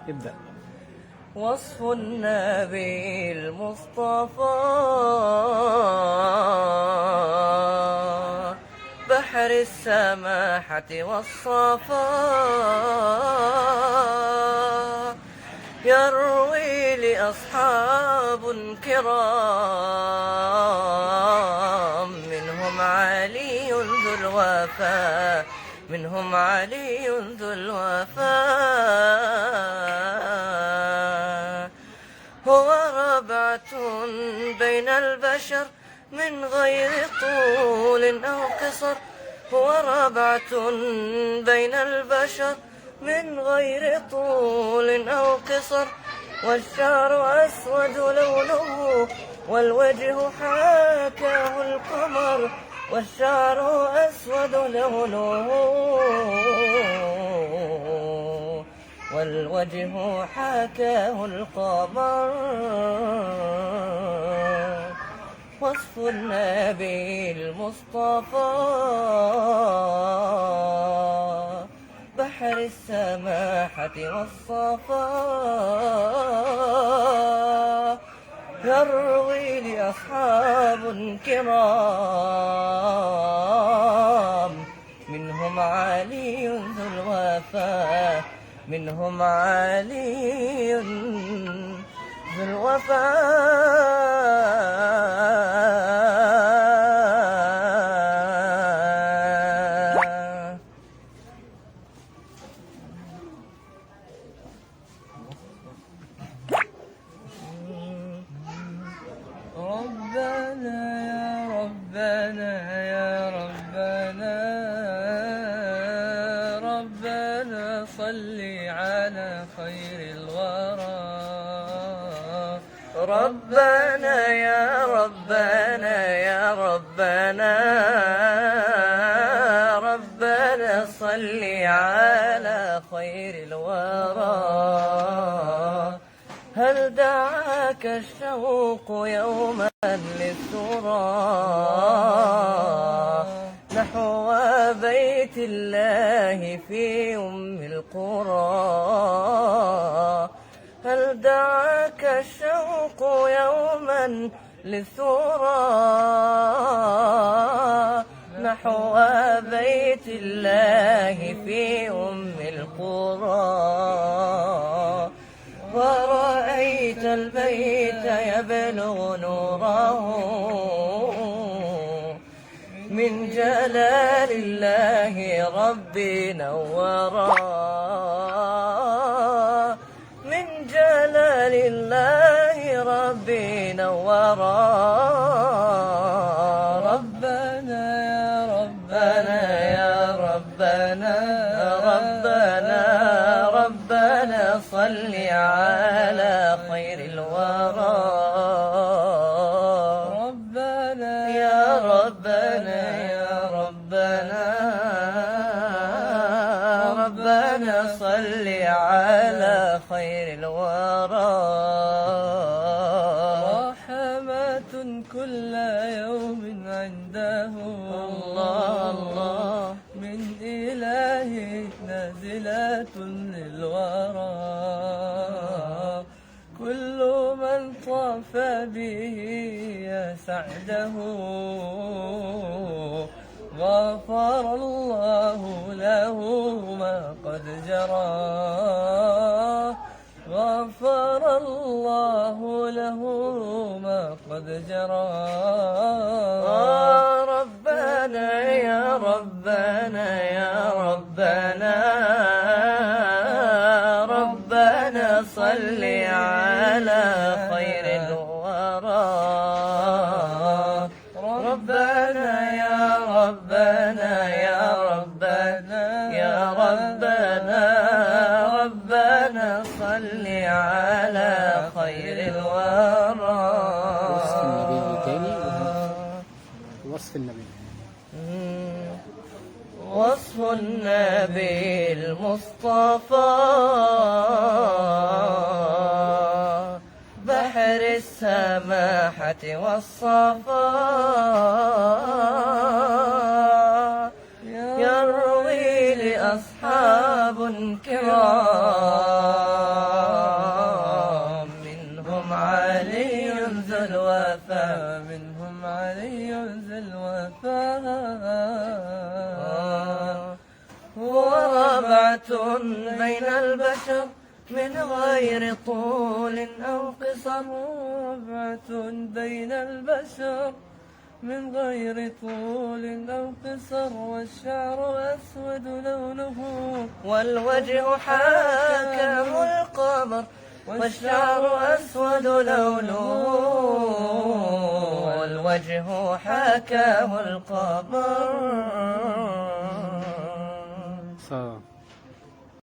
ابدأ. وصف النبي المصطفى بحر السماحة والصفا، يروي لأصحاب كرام منهم علي ذو الوفا، منهم علي ذو الوفا. هو ربعة بين البشر من غير طول أو قصر، هو ربعة بين البشر من غير طول أو قصر، والشعر أسود لونه والوجه حاكاه القمر، والشعر أسود لونه والوجه حاكاه القمر. وصف النبي المصطفى بحر السماحة والصفا، يروي لأصحاب كرام منهم علي ذو الوفا، منهم علي ذو الوفا. ربنا يا ربنا يا ربنا، ربنا صل على خير الورى. ربنا يا ربنا يا ربنا، ربنا صل على خير الورى. هل دعاك الشوق يوما للثرى نحو بيت الله في أم القرى؟ هل دعاك الشوق يوما للثرى نحو بيت الله في أم القرى؟ ورأيت البيت يبلغ نوره من جلال الله ربي نورا، من جلال الله ربي نورا. ربنا يا ربنا يا ربنا، ربنا ربنا صل على خير الورى. ربنا يا ربنا يا ربنا، ربنا صل على خير الورى. رحمة كل يوم عنده الله الله من إله نازلة للورى، كل من طاف به يا سعده غفر الله له ما قد جرى، غفر الله له ما قد جرى. ربنا يا ربنا يا ربنا، ربنا صل على خير الورى. ربنا يا ربنا يا ربنا يا ربنا، ربنا صل على خير الورى. وصف النبي تاني، وصف النبي. وصف النبي المصطفى بحر السماحة والصفا، يروي لأصحاب كرام ربعة بين البشر من غير طول أو قصر. ربعة بين البشر من غير طول أو قصر. والشعر أسود لونه والوجه حاكاه القمر. والشعر أسود لونه والوجه حاكاه القمر.